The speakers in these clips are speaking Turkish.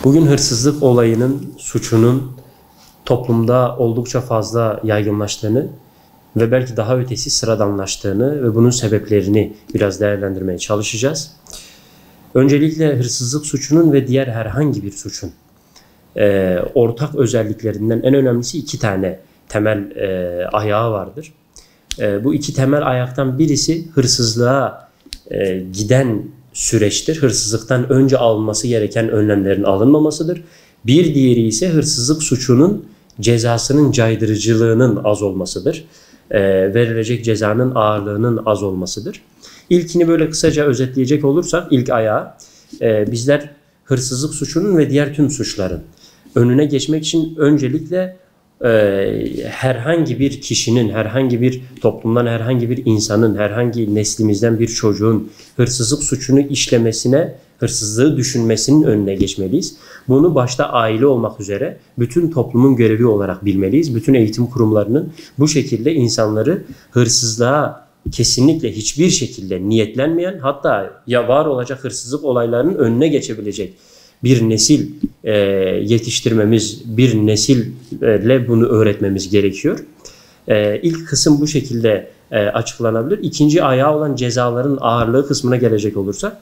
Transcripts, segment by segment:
Bugün hırsızlık olayının, suçunun toplumda oldukça fazla yaygınlaştığını ve belki daha ötesi sıradanlaştığını ve bunun sebeplerini biraz değerlendirmeye çalışacağız. Öncelikle hırsızlık suçunun ve diğer herhangi bir suçun ortak özelliklerinden en önemlisi iki tane temel ayağı vardır. Bu iki temel ayaktan birisi hırsızlığa giden süreçtir. Hırsızlıktan önce alınması gereken önlemlerin alınmamasıdır. Bir diğeri ise hırsızlık suçunun cezasının caydırıcılığının az olmasıdır. Verilecek cezanın ağırlığının az olmasıdır. İlkini böyle kısaca özetleyecek olursak ilk ayağı bizler hırsızlık suçunun ve diğer tüm suçların önüne geçmek için öncelikle herhangi bir kişinin, herhangi bir toplumdan, herhangi bir insanın, herhangi neslimizden bir çocuğun hırsızlık suçunu işlemesine, hırsızlığı düşünmesinin önüne geçmeliyiz. Bunu başta aile olmak üzere bütün toplumun görevi olarak bilmeliyiz. Bütün eğitim kurumlarının bu şekilde insanları hırsızlığa kesinlikle hiçbir şekilde niyetlenmeyen, hatta ya var olacak hırsızlık olaylarının önüne geçebilecek bir nesil yetiştirmemiz, bir nesille bunu öğretmemiz gerekiyor. İlk kısım bu şekilde açıklanabilir. İkinci ayağı olan cezaların ağırlığı kısmına gelecek olursak,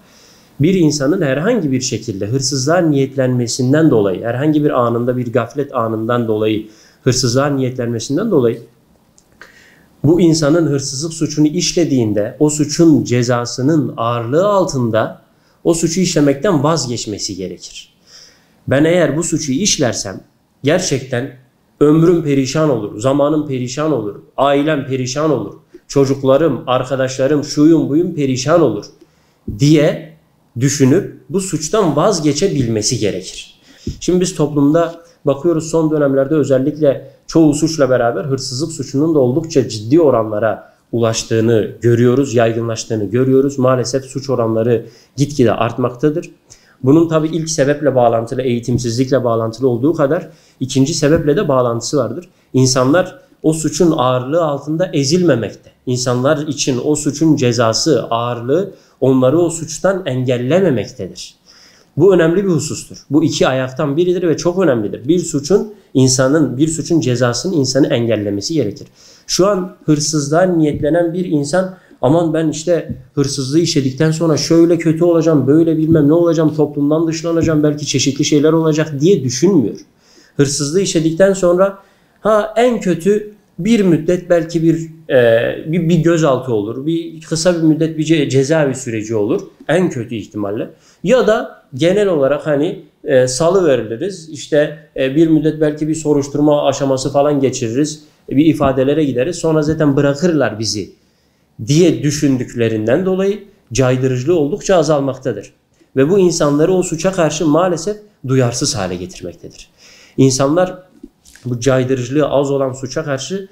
bir insanın herhangi bir şekilde hırsızlığa niyetlenmesinden dolayı, herhangi bir anında, bir gaflet anından dolayı, hırsızlığa niyetlenmesinden dolayı, bu insanın hırsızlık suçunu işlediğinde o suçun cezasının ağırlığı altında o suçu işlemekten vazgeçmesi gerekir. Ben eğer bu suçu işlersem gerçekten ömrüm perişan olur, zamanım perişan olur, ailem perişan olur, çocuklarım, arkadaşlarım, şuyum buyum perişan olur diye düşünüp bu suçtan vazgeçebilmesi gerekir. Şimdi biz toplumda bakıyoruz, son dönemlerde özellikle çoğu suçla beraber hırsızlık suçunun da oldukça ciddi oranlara ulaştığını görüyoruz, yaygınlaştığını görüyoruz. Maalesef suç oranları gitgide artmaktadır. Bunun tabii ilk sebeple bağlantılı, eğitimsizlikle bağlantılı olduğu kadar ikinci sebeple de bağlantısı vardır. İnsanlar o suçun ağırlığı altında ezilmemekte. İnsanlar için o suçun cezası, ağırlığı onları o suçtan engellememektedir. Bu önemli bir husustur. Bu iki ayaktan biridir ve çok önemlidir. Bir suçun cezasının insanı engellemesi gerekir. Şu an hırsızlığa niyetlenen bir insan, aman ben işte hırsızlığı işledikten sonra şöyle kötü olacağım, böyle bilmem ne olacağım, toplumdan dışlanacağım, belki çeşitli şeyler olacak diye düşünmüyor. Hırsızlığı işledikten sonra en kötü bir müddet belki bir gözaltı olur, kısa bir müddet bir cezaevi süreci olur en kötü ihtimalle. Ya da genel olarak salı veriliriz, işte bir müddet belki bir soruşturma aşaması falan geçiririz, bir ifadelere gideriz, sonra zaten bırakırlar bizi diye düşündüklerinden dolayı caydırıcılığı oldukça azalmaktadır. Ve bu insanları o suça karşı maalesef duyarsız hale getirmektedir. İnsanlar bu caydırıcılığı az olan suça karşı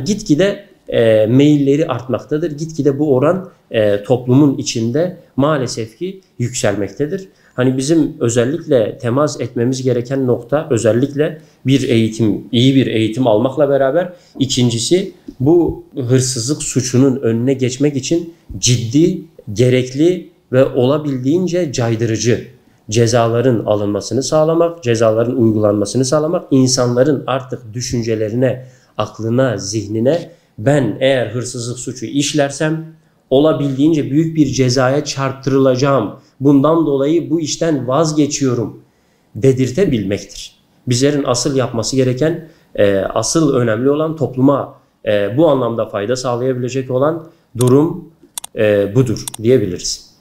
gitgide meyilleri artmaktadır. Gitgide bu oran toplumun içinde maalesef ki yükselmektedir. Bizim özellikle temas etmemiz gereken nokta özellikle bir eğitim, iyi bir eğitim almakla beraber ikincisi bu hırsızlık suçunun önüne geçmek için ciddi, gerekli ve olabildiğince caydırıcı cezaların alınmasını sağlamak, cezaların uygulanmasını sağlamak, insanların artık düşüncelerine, aklına, zihnine ben eğer hırsızlık suçu işlersem olabildiğince büyük bir cezaya çarptırılacağım, bundan dolayı bu işten vazgeçiyorum dedirtebilmektir. Bizlerin asıl yapması gereken, asıl önemli olan topluma bu anlamda fayda sağlayabilecek olan durum budur diyebiliriz.